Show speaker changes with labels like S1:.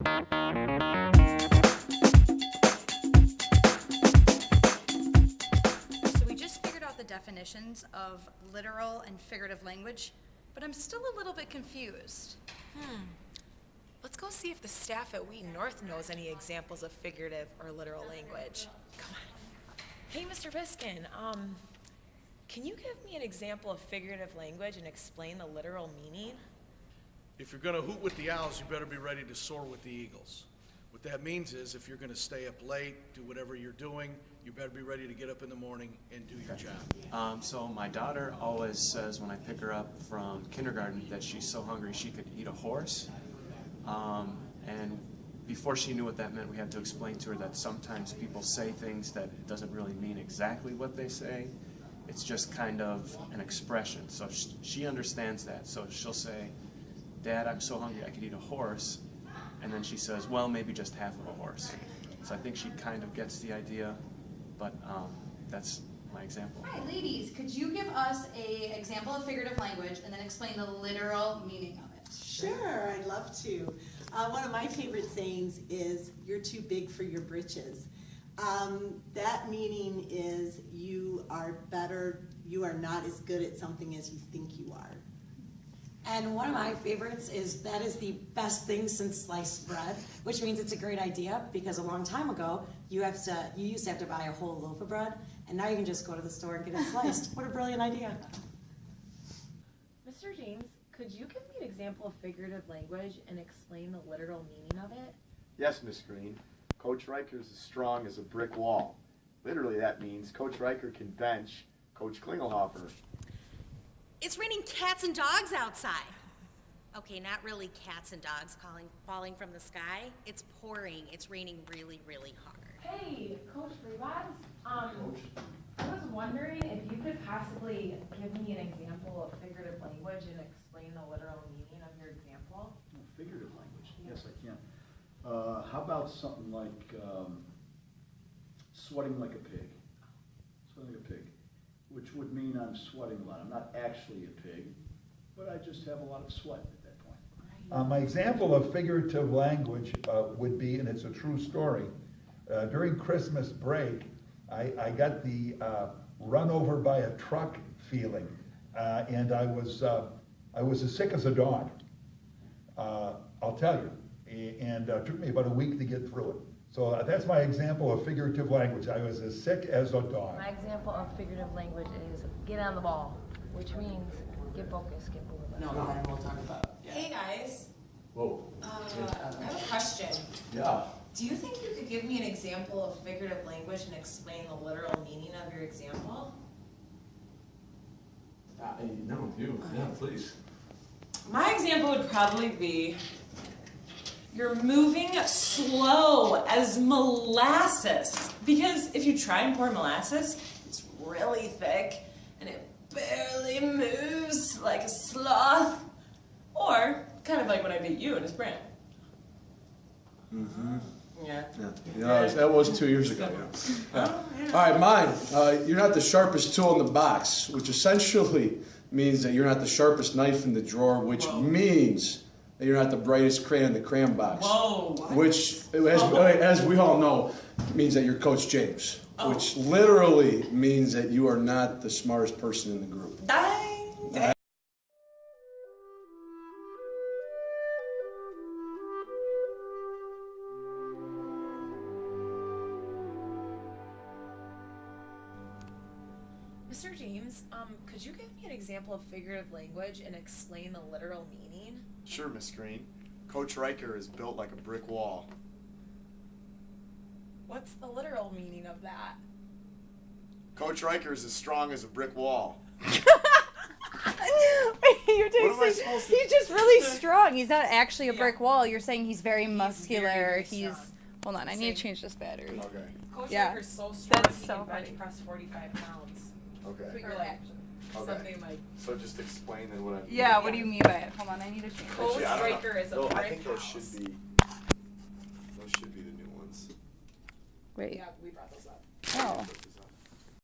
S1: So we just figured out the definitions of literal and figurative language, but I'm still a little bit confused.
S2: Let's go see if the staff at Wheaton North knows any examples of figurative or literal language. Come on. Hey, Mr. Biskin, can you give me an example of figurative language and explain the literal meaning?
S3: If you're gonna hoot with the owls, you better be ready to soar with the eagles. What that means is if you're gonna stay up late, do whatever you're doing, you better be ready to get up in the morning and do your job.
S4: So my daughter always says when I pick her up from kindergarten that she's so hungry she could eat a horse. And before she knew what that meant, we had to explain to her that sometimes people say things that it doesn't really mean exactly what they say. It's just kind of an expression. So she understands that. So she'll say, "Dad, I'm so hungry I could eat a horse." And then she says, "Well, maybe just half of a horse." So I think she kind of gets the idea, but that's my example.
S1: Hi, ladies, could you give us an example of figurative language and then explain the literal meaning of it?
S5: Sure, I'd love to. One of my favorite sayings is, "You're too big for your britches." That meaning is you are not as good at something as you think you are.
S6: And one of my favorites is that is the best thing since sliced bread, which means it's a great idea because a long time ago you used to have to buy a whole loaf of bread, and now you can just go to the store and get it sliced. What a brilliant idea.
S2: Mr. James, could you give me an example of figurative language and explain the literal meaning of it?
S7: Yes, Miss Green. Coach Riker is as strong as a brick wall. Literally, that means Coach Riker can bench Coach Klingelhofer.
S8: It's raining cats and dogs outside. Okay, not really cats and dogs falling from the sky. It's pouring. It's raining really, really hard.
S9: Hey, Coach Rebaz. I was wondering if you could possibly give me an example of figurative language and explain the literal meaning of your example.
S10: Figurative language, yes, I can. How about something like sweating like a pig? Sweating like a pig, which would mean I'm sweating a lot. I'm not actually a pig, but I just have a lot of sweat at that point.
S11: My example of figurative language would be, and it's a true story, during Christmas break, I got the run over by a truck feeling, and I was as sick as a dog, I'll tell you, and it took me about a week to get through it. So that's my example of figurative language. I was as sick as a dog.
S9: My example of figurative language is get on the ball, which means get focused, get moving.
S6: No, we'll talk about. Yeah.
S2: Hey, guys.
S4: Whoa.
S2: I have a question.
S4: Yeah.
S2: Do you think you could give me an example of figurative language and explain the literal meaning of your example?
S4: No, you. Yeah, please.
S2: My example would probably be, you're moving slow as molasses. Because if you try and pour molasses, it's really thick and it barely moves like a sloth. Or kind of like when I beat you in a sprint.
S12: Mm-hmm.
S2: Yeah.
S12: Yeah, that was 2 years ago. Yeah. All right, mine. You're not the sharpest tool in the box, which essentially means that you're not the sharpest knife in the drawer, which means that you're not the brightest crayon in the crayon box.
S2: Whoa.
S12: Which, as we all know, means that you're Coach James, which literally means that you are not the smartest person in the group.
S2: Dang. Mr. James, could you give me an example of figurative language and explain the literal meaning?
S7: Sure, Miss Green. Coach Riker is built like a brick wall.
S2: What's the literal meaning of that?
S7: Coach Riker is as strong as a brick wall.
S1: You're doing
S7: What am I supposed to-
S1: He's just really strong. He's not actually a brick wall. You're saying he's very muscular.
S2: very
S1: He's
S2: strong.
S1: hold on. I need to change this battery.
S7: Okay.
S2: Coach
S1: Yeah.
S2: Riker's so strong
S1: That's
S2: he
S1: so
S2: can bench
S1: funny.
S2: press 45 pounds.
S7: Okay.
S2: Or like
S7: Okay.
S2: something like
S7: So just explain then what I mean.
S1: Yeah. What do you mean by it? Hold on. I need to change.
S2: Coach
S7: Actually, I don't know.
S2: Riker is a
S7: No, I
S2: brick
S7: think those
S2: house.
S7: should be the new ones.
S1: Wait.
S2: Yeah, we brought those up.
S1: Oh.